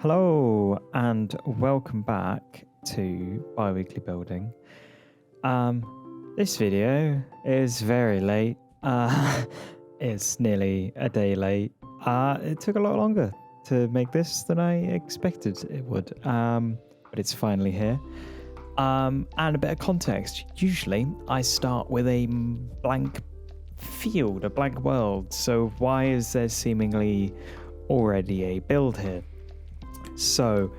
Hello and welcome back to Biweekly Building. This video is very late. It's nearly a day late. It took a lot longer to make this than I expected it would, but it's finally here. And a bit of context. Usually I start with a blank field, a blank world. So why is there seemingly already a build here? So,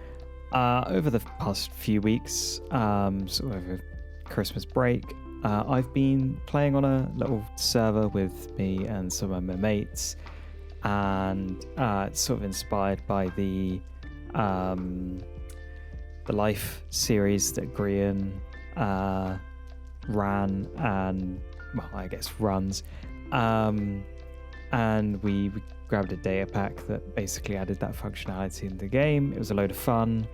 over the past few weeks, sort of over Christmas break, I've been playing on a little server with me and some of my mates, and it's sort of inspired by the Life series that Grian ran and, well, I guess runs, and we grabbed a data pack that basically added that functionality in the game. It was a load of fun.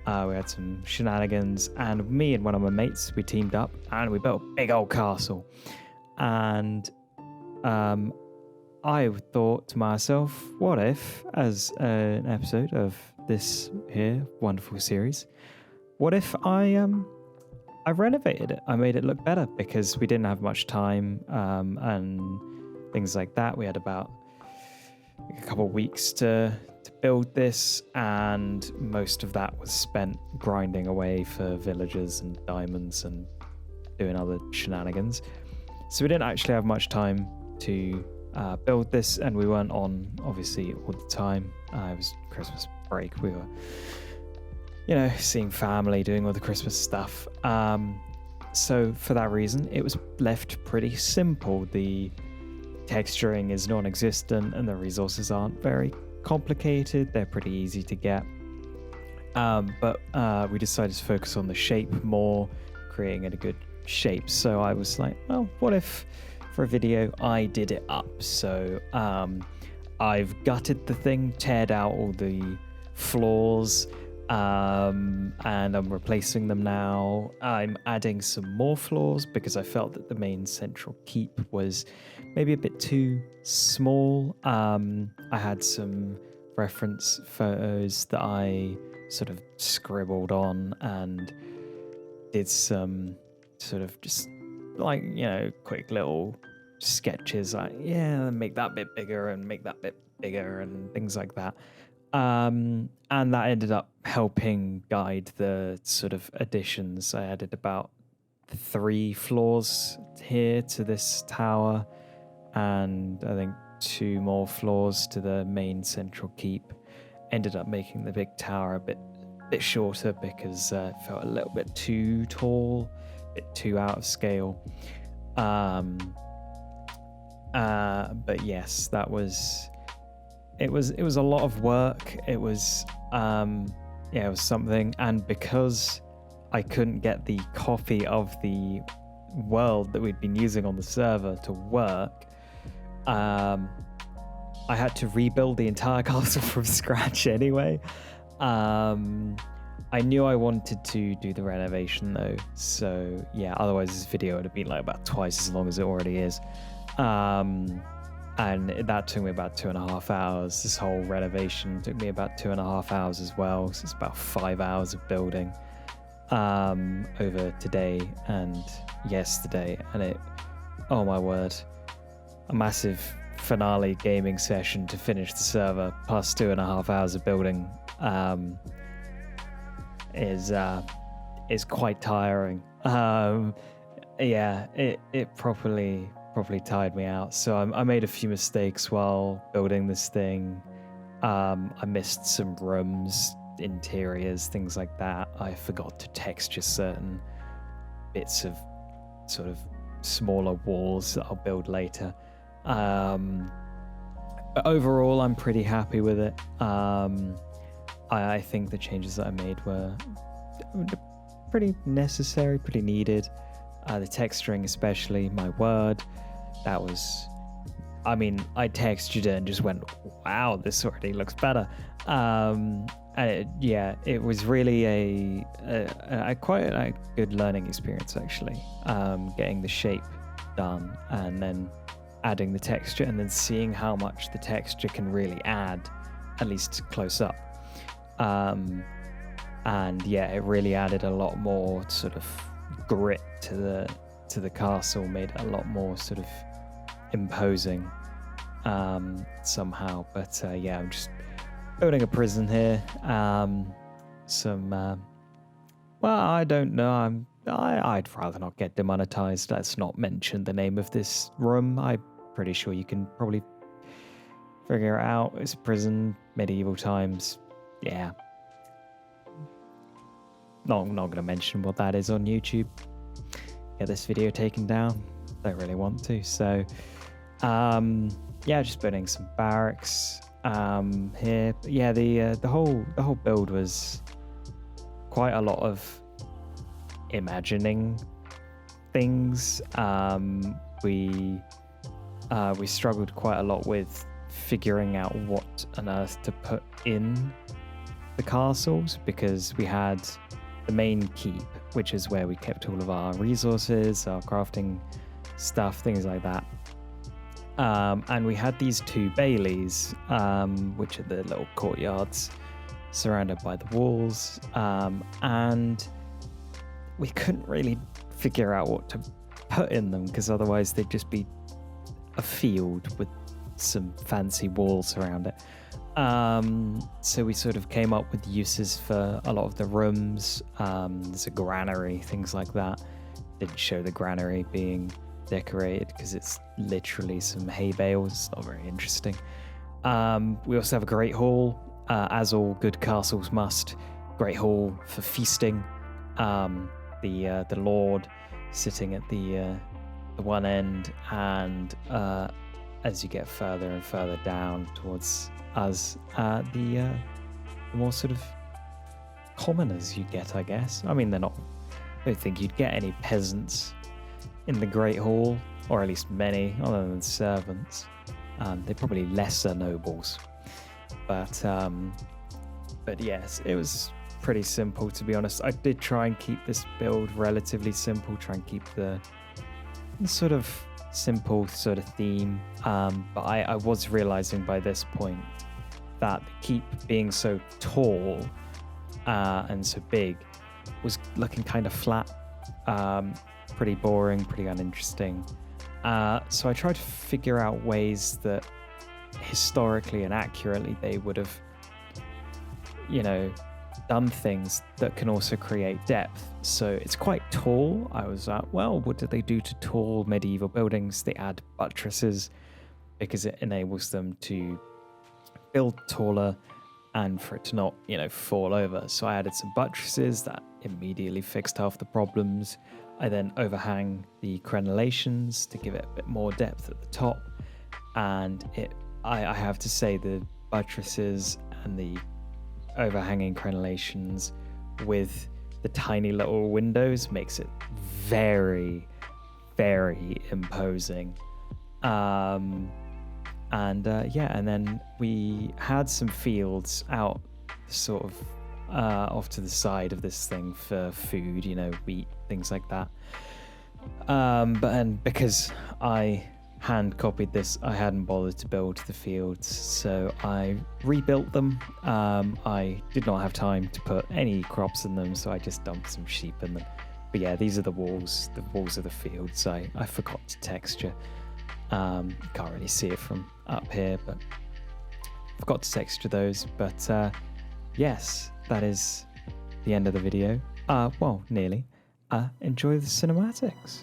We had some shenanigans, and me and one of my mates, we teamed up and we built a big old castle. And I thought to myself, what if, as an episode of this here wonderful series, what if I renovated it? I made it look better because we didn't have much time and things like that. We had about a couple of weeks to build this, and most of that was spent grinding away for villagers and diamonds and doing other shenanigans. So we didn't actually have much time to build this, and we weren't on obviously all the time. It was Christmas break. We were, seeing family, doing all the Christmas stuff. So for that reason, it was left pretty simple. The texturing is non-existent and the resources aren't very complicated. They're pretty easy to get, but we decided to focus on the shape more, creating a good shape. So I was like, well, what if for a video I did it up? So I've gutted the thing, teared out all the floors, and I'm replacing them now. I'm adding some more floors because I felt that the main central keep was maybe a bit too small. I had some reference photos that I sort of scribbled on and did some sort of just like, quick little sketches. Like, make that bit bigger and make that bit bigger and things like that. And that ended up helping guide the sort of additions. I added about 3 floors here to this tower, and I think 2 more floors to the main central keep. Ended up making the big tower a bit shorter because it felt a little bit too tall, a bit too out of scale. But yes, that was. It was a lot of work. It was it was something, and because I couldn't get the copy of the world that we'd been using on the server to work, I had to rebuild the entire castle from scratch anyway. I knew I wanted to do the renovation though, so yeah, otherwise this video would have been like about twice as long as it already is. And that took me about 2.5 hours. This whole renovation took me about 2.5 hours as well. So it's about 5 hours of building over today and yesterday. And it, oh my word, a massive finale gaming session to finish the server plus 2.5 hours of building is quite tiring. It properly tired me out. So I made a few mistakes while building this thing. I missed some rooms, interiors, things like that. I forgot to texture certain bits of sort of smaller walls that I'll build later. But overall, I'm pretty happy with it. I think the changes that I made were pretty necessary, pretty needed. The texturing especially, my word, that was, I textured it and just went, wow, this already looks better. And it was really a quite a good learning experience actually, getting the shape done and then adding the texture and then seeing how much the texture can really add, at least close up. And yeah, it really added a lot more sort of grit to the castle, made it a lot more sort of imposing somehow. But yeah, I'm just building a prison here. Well, I don't know. I'd rather not get demonetized. Let's not mention the name of this room. I'm pretty sure you can probably figure it out. It's a prison, medieval times. Yeah. Not going to mention what that is on YouTube. Get this video taken down. Don't really want to. So, yeah, just building some barracks here. But yeah, the whole build was quite a lot of imagining things. We struggled quite a lot with figuring out what on earth to put in the castles, because we had the main keep, which is where we kept all of our resources, our crafting stuff, things like that. And we had these 2 baileys, which are the little courtyards surrounded by the walls. And we couldn't really figure out what to put in them, because otherwise they'd just be a field with some fancy walls around it. So we sort of came up with uses for a lot of the rooms. There's a granary, things like that. Didn't show the granary being decorated because it's literally some hay bales. It's not very interesting. We also have a great hall, as all good castles must. Great hall for feasting. The Lord sitting at the one end, and as you get further and further down towards us, the more sort of commoners you get, I guess. I mean, I don't think you'd get any peasants in the Great Hall, or at least many, other than servants. They're probably lesser nobles. But yes, it was pretty simple, to be honest. I did try and keep this build relatively simple, try and keep the sort of simple sort of theme. But I was realizing by this point that the keep being so tall and so big was looking kind of flat, pretty boring, pretty uninteresting. So I tried to figure out ways that historically and accurately they would have, done things that can also create depth. So it's quite tall. I was like, well, what do they do to tall medieval buildings? They add buttresses because it enables them to build taller and for it to not, fall over. So I added some buttresses that immediately fixed half the problems. I then overhang the crenellations to give it a bit more depth at the top. And I have to say, the buttresses and the overhanging crenellations with the tiny little windows makes it very, very imposing. And then we had some fields out sort of off to the side of this thing for food, wheat, things like that. But because I hand copied this, I hadn't bothered to build the fields, so I rebuilt them. I did not have time to put any crops in them, so I just dumped some sheep in them. But yeah, these are the walls of the fields. I forgot to texture. Can't really see it from up here, but forgot to texture those. But yes, that is the end of the video. Well, nearly. Enjoy the cinematics.